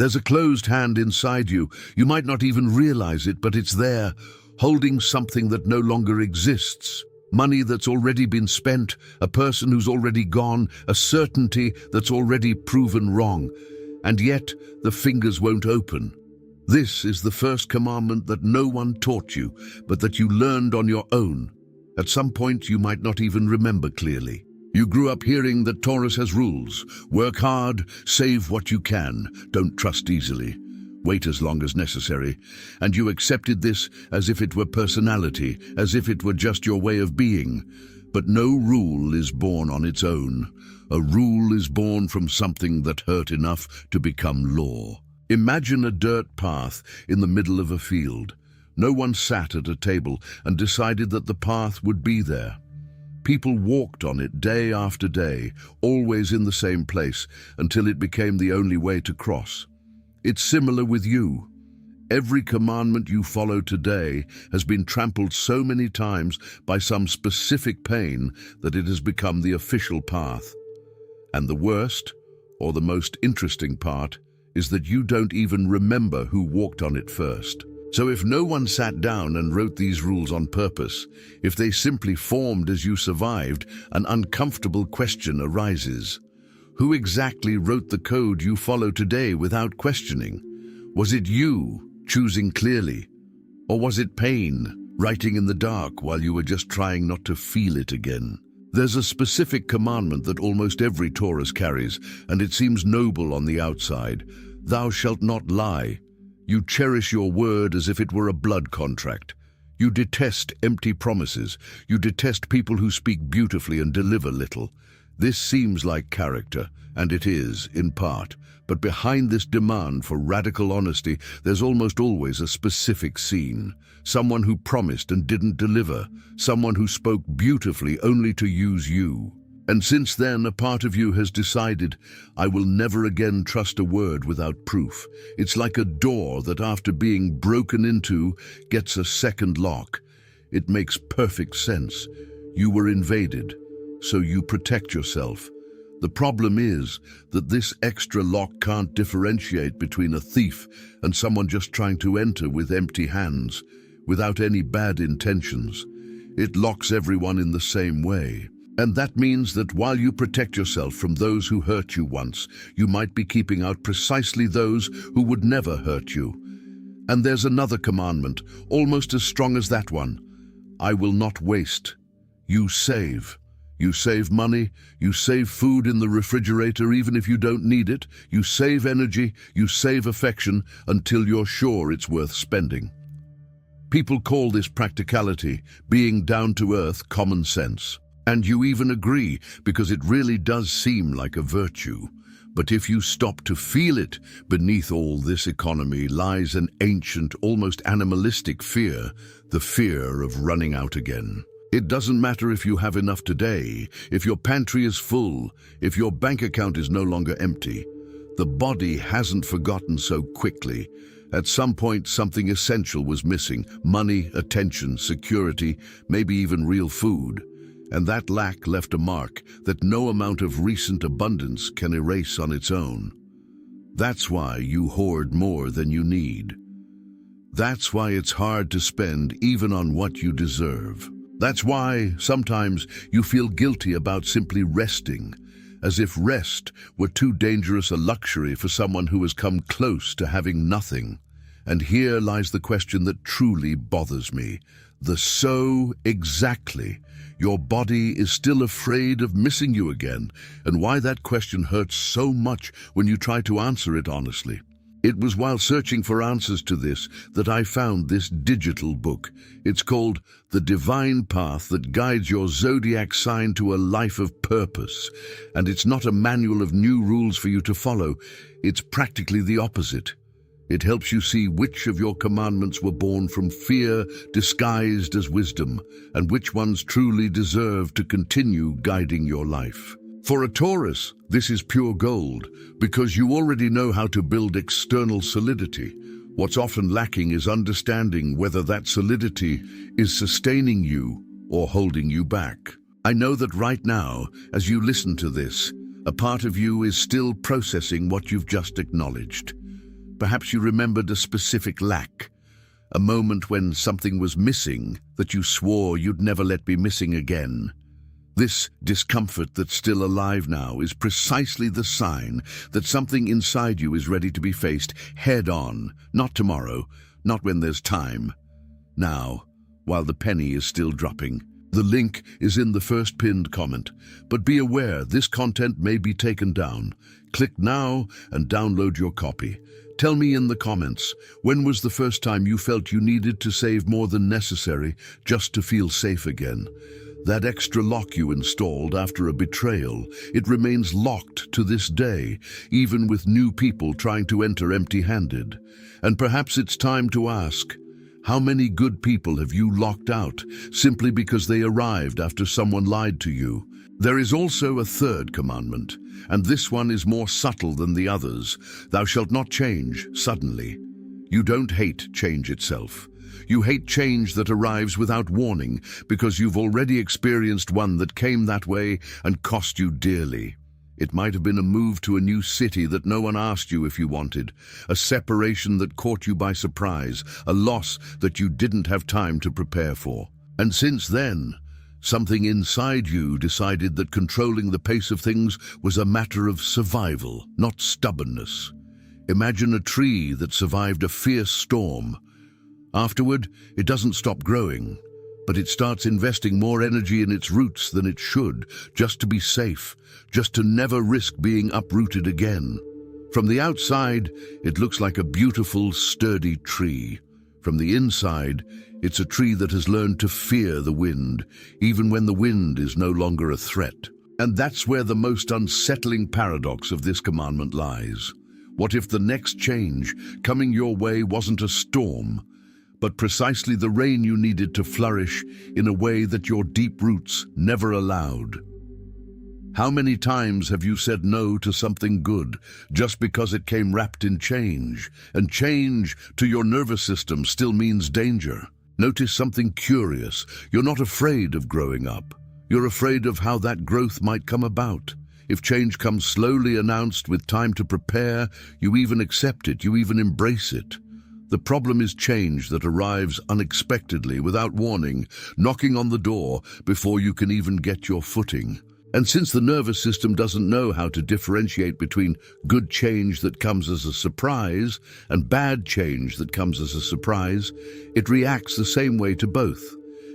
There's a closed hand inside you. You might not even realize it, but it's there, holding something that no longer exists. Money that's already been spent, a person who's already gone, a certainty that's already proven wrong. And yet, the fingers won't open. This is the first commandment that no one taught you, but that you learned on your own. At some point, you might not even remember clearly. You grew up hearing that Taurus has rules. Work hard, save what you can, don't trust easily, wait as long as necessary. And you accepted this as if it were personality, as if it were just your way of being. But no rule is born on its own. A rule is born from something that hurt enough to become law. Imagine a dirt path in the middle of a field. No one sat at a table and decided that the path would be there. People walked on it day after day, always in the same place, until it became the only way to cross. It's similar with you. Every commandment you follow today has been trampled so many times by some specific pain that it has become the official path. And the worst, or the most interesting part, is that you don't even remember who walked on it first. So if no one sat down and wrote these rules on purpose, if they simply formed as you survived, an uncomfortable question arises. Who exactly wrote the code you follow today without questioning? Was it you, choosing clearly? Or was it pain, writing in the dark while you were just trying not to feel it again? There's a specific commandment that almost every Taurus carries, and it seems noble on the outside. Thou shalt not lie. You cherish your word as if it were a blood contract. You detest empty promises. You detest people who speak beautifully and deliver little. This seems like character, and it is, in part. But behind this demand for radical honesty, there's almost always a specific scene. Someone who promised and didn't deliver. Someone who spoke beautifully only to use you. And since then, a part of you has decided, I will never again trust a word without proof. It's like a door that after being broken into gets a second lock. It makes perfect sense. You were invaded, so you protect yourself. The problem is that this extra lock can't differentiate between a thief and someone just trying to enter with empty hands, without any bad intentions. It locks everyone in the same way. And that means that while you protect yourself from those who hurt you once, you might be keeping out precisely those who would never hurt you. And there's another commandment, almost as strong as that one. I will not waste. You save. You save money, you save food in the refrigerator even if you don't need it, you save energy, you save affection until you're sure it's worth spending. People call this practicality, being down to earth, common sense. And you even agree, because it really does seem like a virtue. But if you stop to feel it, beneath all this economy lies an ancient, almost animalistic fear, the fear of running out again. It doesn't matter if you have enough today, if your pantry is full, if your bank account is no longer empty. The body hasn't forgotten so quickly. At some point, something essential was missing: money, attention, security, maybe even real food. And that lack left a mark that no amount of recent abundance can erase on its own. That's why you hoard more than you need. That's why it's hard to spend even on what you deserve. That's why sometimes you feel guilty about simply resting, as if rest were too dangerous a luxury for someone who has come close to having nothing. And here lies the question that truly bothers me. The so exactly. Your body is still afraid of missing you again, and why that question hurts so much when you try to answer it honestly. It was while searching for answers to this that I found this digital book. It's called The Divine Path That Guides Your Zodiac Sign to a Life of Purpose. And it's not a manual of new rules for you to follow. It's practically the opposite. It helps you see which of your commandments were born from fear disguised as wisdom, and which ones truly deserve to continue guiding your life. For a Taurus, this is pure gold, because you already know how to build external solidity. What's often lacking is understanding whether that solidity is sustaining you or holding you back. I know that right now, as you listen to this, a part of you is still processing what you've just acknowledged. Perhaps you remembered a specific lack, a moment when something was missing that you swore you'd never let be missing again. This discomfort that's still alive now is precisely the sign that something inside you is ready to be faced head on, not tomorrow, not when there's time. Now, while the penny is still dropping. The link is in the first pinned comment, but be aware this content may be taken down. Click now and download your copy. Tell me in the comments, when was the first time you felt you needed to save more than necessary just to feel safe again? That extra lock you installed after a betrayal, it remains locked to this day, even with new people trying to enter empty-handed. And perhaps it's time to ask, how many good people have you locked out simply because they arrived after someone lied to you? There is also a third commandment, and this one is more subtle than the others. Thou shalt not change suddenly. You don't hate change itself. You hate change that arrives without warning because you've already experienced one that came that way and cost you dearly. It might have been a move to a new city that no one asked you if you wanted, a separation that caught you by surprise, a loss that you didn't have time to prepare for. And since then, something inside you decided that controlling the pace of things was a matter of survival, not stubbornness. Imagine a tree that survived a fierce storm. Afterward, it doesn't stop growing, but it starts investing more energy in its roots than it should, just to be safe, just to never risk being uprooted again. From the outside, it looks like a beautiful, sturdy tree. From the inside, it's a tree that has learned to fear the wind, even when the wind is no longer a threat. And that's where the most unsettling paradox of this commandment lies. What if the next change coming your way wasn't a storm, but precisely the rain you needed to flourish in a way that your deep roots never allowed? How many times have you said no to something good just because it came wrapped in change, and change to your nervous system still means danger? Notice something curious. You're not afraid of growing up. You're afraid of how that growth might come about. If change comes slowly announced with time to prepare, you even accept it, you even embrace it. The problem is change that arrives unexpectedly, without warning, knocking on the door before you can even get your footing. And since the nervous system doesn't know how to differentiate between good change that comes as a surprise and bad change that comes as a surprise, it reacts the same way to both.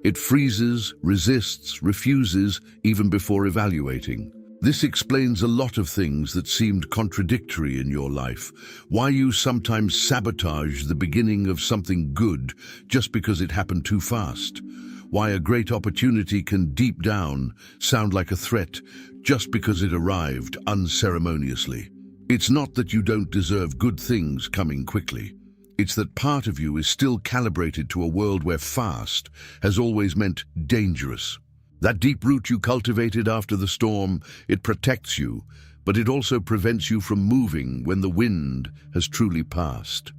It freezes, resists, refuses, even before evaluating. This explains a lot of things that seemed contradictory in your life. Why you sometimes sabotage the beginning of something good just because it happened too fast. Why a great opportunity can deep down sound like a threat just because it arrived unceremoniously. It's not that you don't deserve good things coming quickly. It's that part of you is still calibrated to a world where fast has always meant dangerous. That deep root you cultivated after the storm, it protects you, but it also prevents you from moving when the wind has truly passed.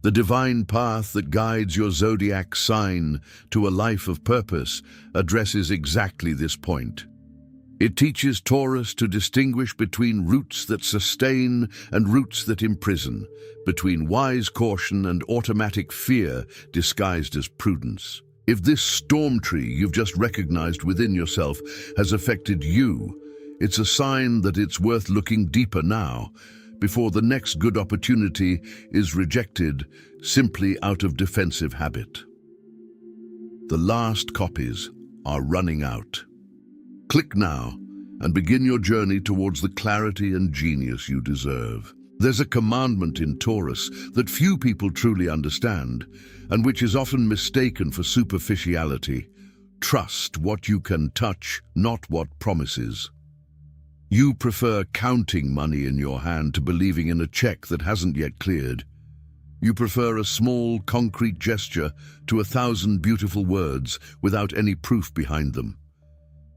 The divine path that guides your zodiac sign to a life of purpose addresses exactly this point. It teaches Taurus to distinguish between roots that sustain and roots that imprison, between wise caution and automatic fear disguised as prudence. If this storm tree you've just recognized within yourself has affected you, it's a sign that it's worth looking deeper now, before the next good opportunity is rejected simply out of defensive habit. The last copies are running out. Click now and begin your journey towards the clarity and genius you deserve. There's a commandment in Taurus that few people truly understand, and which is often mistaken for superficiality. Trust what you can touch, not what promises. You prefer counting money in your hand to believing in a check that hasn't yet cleared. You prefer a small, concrete gesture to 1,000 beautiful words without any proof behind them.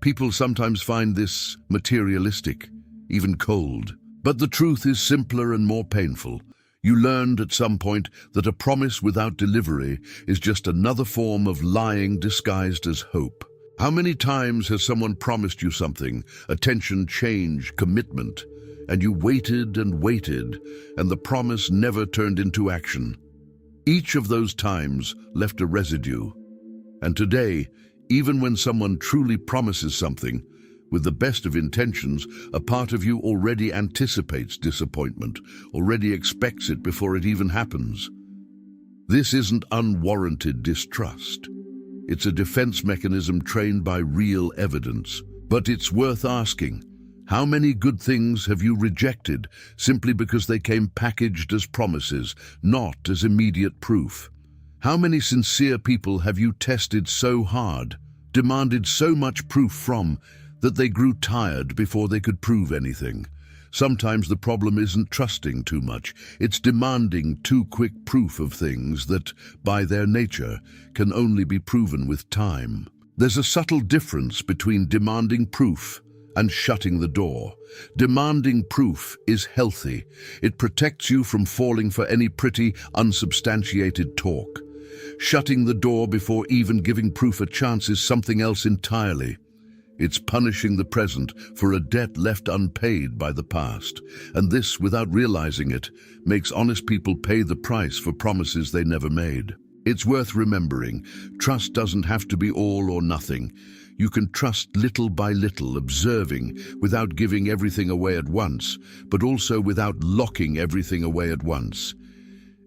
People sometimes find this materialistic, even cold. But the truth is simpler and more painful. You learned at some point that a promise without delivery is just another form of lying disguised as hope. How many times has someone promised you something, attention, change, commitment, and you waited and waited, and the promise never turned into action. Each of those times left a residue. And today, even when someone truly promises something, with the best of intentions, a part of you already anticipates disappointment, already expects it before it even happens. This isn't unwarranted distrust. It's a defense mechanism trained by real evidence. But it's worth asking, how many good things have you rejected simply because they came packaged as promises, not as immediate proof? How many sincere people have you tested so hard, demanded so much proof from, that they grew tired before they could prove anything? Sometimes the problem isn't trusting too much, it's demanding too quick proof of things that, by their nature, can only be proven with time. There's a subtle difference between demanding proof and shutting the door. Demanding proof is healthy. It protects you from falling for any pretty, unsubstantiated talk. Shutting the door before even giving proof a chance is something else entirely. It's punishing the present for a debt left unpaid by the past. And this, without realizing it, makes honest people pay the price for promises they never made. It's worth remembering, trust doesn't have to be all or nothing. You can trust little by little, observing, without giving everything away at once, but also without locking everything away at once.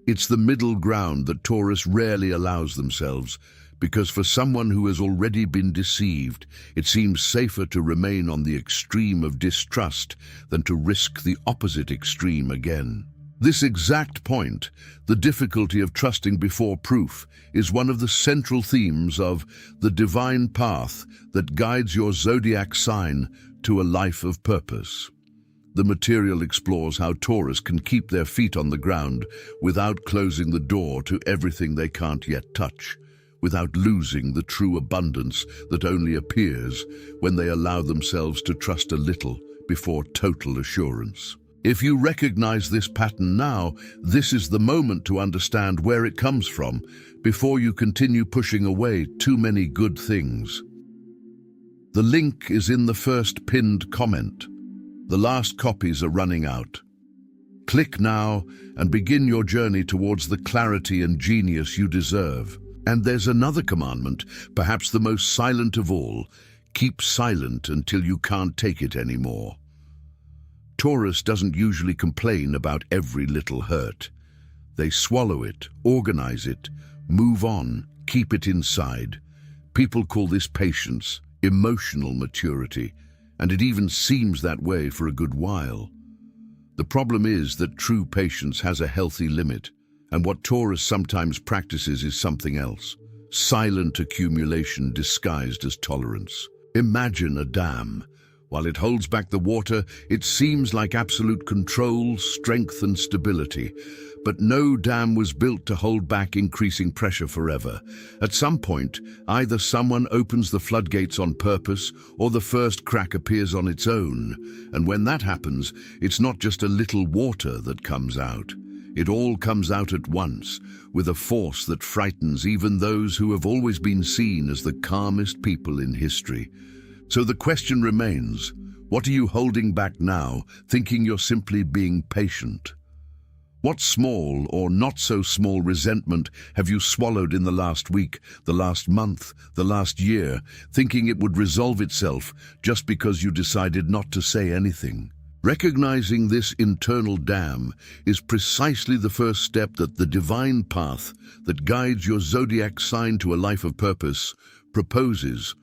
It's the middle ground that Taurus rarely allows themselves, because for someone who has already been deceived, it seems safer to remain on the extreme of distrust than to risk the opposite extreme again. This exact point, the difficulty of trusting before proof, is one of the central themes of the divine path that guides your zodiac sign to a life of purpose. The material explores how Taurus can keep their feet on the ground without closing the door to everything they can't yet touch, without losing the true abundance that only appears when they allow themselves to trust a little before total assurance. If you recognize this pattern now, this is the moment to understand where it comes from before you continue pushing away too many good things. The link is in the first pinned comment. The last copies are running out. Click now and begin your journey towards the clarity and genius you deserve. And there's another commandment, perhaps the most silent of all. Keep silent until you can't take it anymore. Taurus doesn't usually complain about every little hurt. They swallow it, organize it, move on, keep it inside. People call this patience, emotional maturity, and it even seems that way for a good while. The problem is that true patience has a healthy limit, and what Taurus sometimes practices is something else. Silent accumulation disguised as tolerance. Imagine a dam. While it holds back the water, it seems like absolute control, strength, and stability. But no dam was built to hold back increasing pressure forever. At some point, either someone opens the floodgates on purpose, or the first crack appears on its own. And when that happens, it's not just a little water that comes out. It all comes out at once, with a force that frightens even those who have always been seen as the calmest people in history. So the question remains, what are you holding back now, thinking you're simply being patient? What small or not so small resentment have you swallowed in the last week, the last month, the last year, thinking it would resolve itself just because you decided not to say anything? Recognizing this internal dam is precisely the first step that the divine path that guides your zodiac sign to a life of purpose proposes.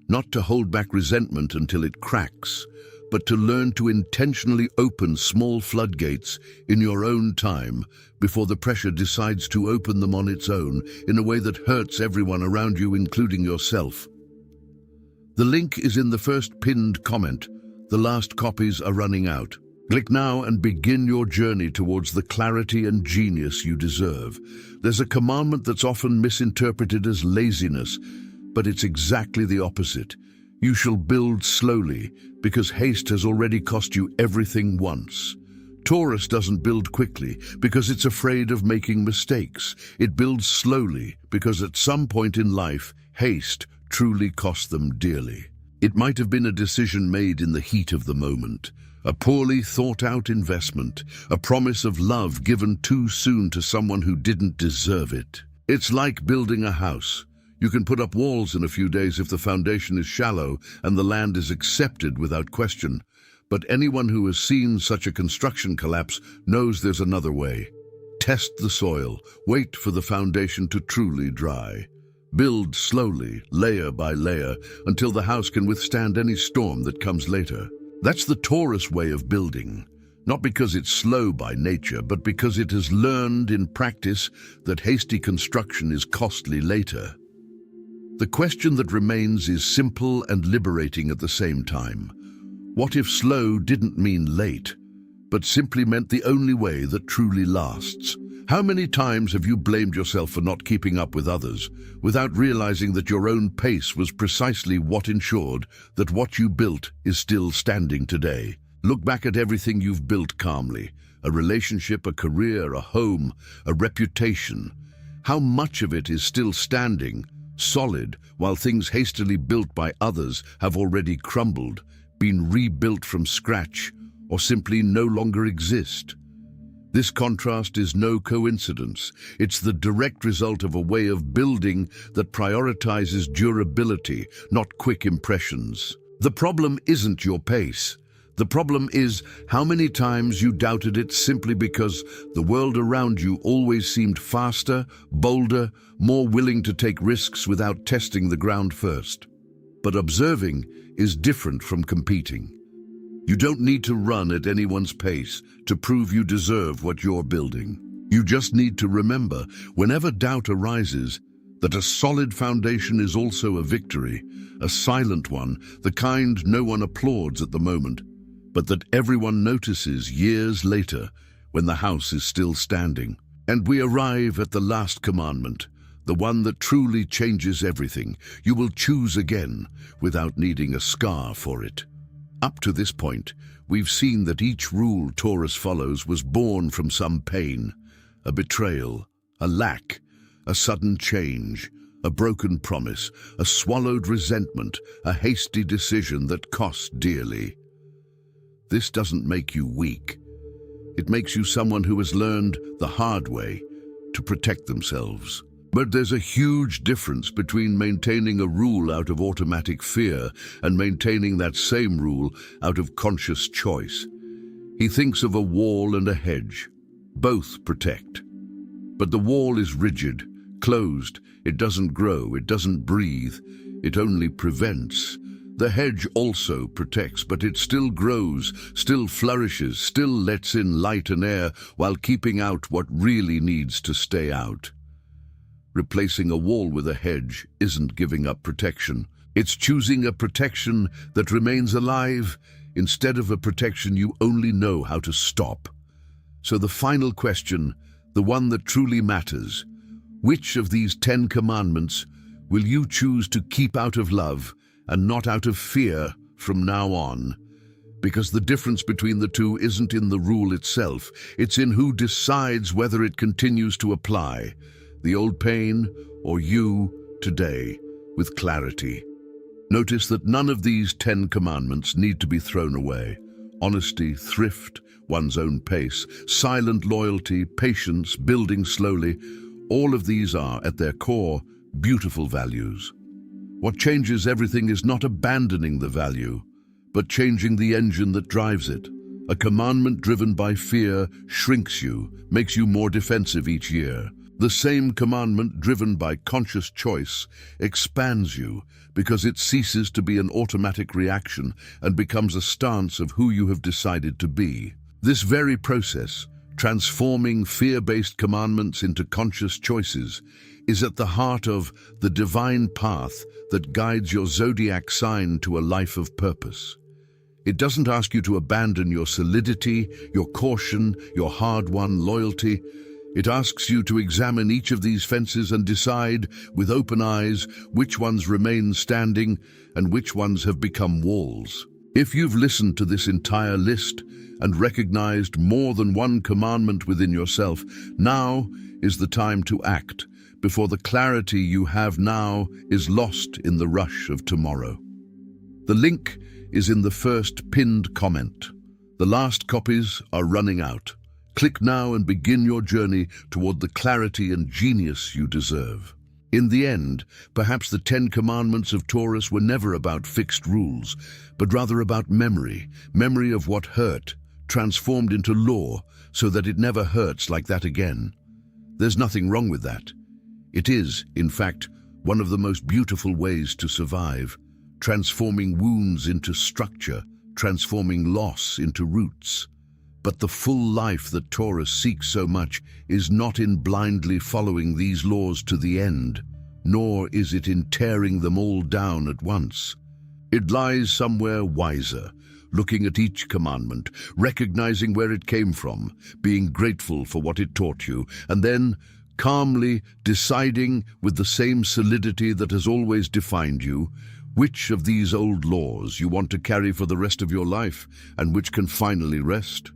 Not to hold back resentment until it cracks, but to learn to intentionally open small floodgates in your own time before the pressure decides to open them on its own in a way that hurts everyone around you, including yourself. The link is in the first pinned comment. The last copies are running out. Click now and begin your journey towards the clarity and genius you deserve. There's a commandment that's often misinterpreted as laziness, but it's exactly the opposite. You shall build slowly, because haste has already cost you everything once. Taurus doesn't build quickly because it's afraid of making mistakes. It builds slowly because at some point in life, haste truly cost them dearly. It might have been a decision made in the heat of the moment, A poorly thought-out investment, a promise of love given too soon to someone who didn't deserve it. It's like building a house. You can put up walls in a few days if the foundation is shallow and the land is accepted without question. But anyone who has seen such a construction collapse knows there's another way. Test the soil, wait for the foundation to truly dry. Build slowly, layer by layer, until the house can withstand any storm that comes later. That's the Taurus way of building, not because it's slow by nature, but because it has learned in practice that hasty construction is costly later. The question that remains is simple and liberating at the same time. What if slow didn't mean late, but simply meant the only way that truly lasts? How many times have you blamed yourself for not keeping up with others, without realizing that your own pace was precisely what ensured that what you built is still standing today? Look back at everything you've built calmly: a relationship, a career, a home, a reputation. How much of it is still standing, solid, while things hastily built by others have already crumbled, been rebuilt from scratch, or simply no longer exist? This contrast is no coincidence. It's the direct result of a way of building that prioritizes durability, not quick impressions. The problem isn't your pace. The problem is how many times you doubted it simply because the world around you always seemed faster, bolder, more willing to take risks without testing the ground first. But observing is different from competing. You don't need to run at anyone's pace to prove you deserve what you're building. You just need to remember, whenever doubt arises, that a solid foundation is also a victory, a silent one, the kind no one applauds at the moment, but that everyone notices years later when the house is still standing. And we arrive at the last commandment, the one that truly changes everything. You will choose again without needing a scar for it. Up to this point, we've seen that each rule Taurus follows was born from some pain, a betrayal, a lack, a sudden change, a broken promise, a swallowed resentment, a hasty decision that cost dearly. This doesn't make you weak. It makes you someone who has learned the hard way to protect themselves. But there's a huge difference between maintaining a rule out of automatic fear and maintaining that same rule out of conscious choice. He thinks of a wall and a hedge. Both protect. But the wall is rigid, closed. It doesn't grow, it doesn't breathe, it only prevents. The hedge also protects, but it still grows, still flourishes, still lets in light and air while keeping out what really needs to stay out. Replacing a wall with a hedge isn't giving up protection. It's choosing a protection that remains alive instead of a protection you only know how to stop. So the final question, the one that truly matters: which of these 10 commandments will you choose to keep out of love and not out of fear from now on? Because the difference between the two isn't in the rule itself, it's in who decides whether it continues to apply. The old pain, or you, today, with clarity. Notice that none of these 10 commandments need to be thrown away. Honesty, thrift, one's own pace, silent loyalty, patience, building slowly, all of these are, at their core, beautiful values. What changes everything is not abandoning the value, but changing the engine that drives it. A commandment driven by fear shrinks you, makes you more defensive each year. The same commandment driven by conscious choice expands you because it ceases to be an automatic reaction and becomes a stance of who you have decided to be. This very process, transforming fear-based commandments into conscious choices, is at the heart of the divine path that guides your zodiac sign to a life of purpose. It doesn't ask you to abandon your solidity, your caution, your hard-won loyalty. It asks you to examine each of these fences and decide, with open eyes, which ones remain standing and which ones have become walls. If you've listened to this entire list and recognized more than one commandment within yourself, now is the time to act, before the clarity you have now is lost in the rush of tomorrow. The link is in the first pinned comment. The last copies are running out. Click now and begin your journey toward the clarity and genius you deserve. In the end, perhaps the 10 Commandments of Taurus were never about fixed rules, but rather about memory, memory of what hurt, transformed into law so that it never hurts like that again. There's nothing wrong with that. It is, in fact, one of the most beautiful ways to survive, transforming wounds into structure, transforming loss into roots. But the full life that Taurus seeks so much is not in blindly following these laws to the end, nor is it in tearing them all down at once. It lies somewhere wiser, looking at each commandment, recognizing where it came from, being grateful for what it taught you, and then calmly deciding with the same solidity that has always defined you, which of these old laws you want to carry for the rest of your life and which can finally rest.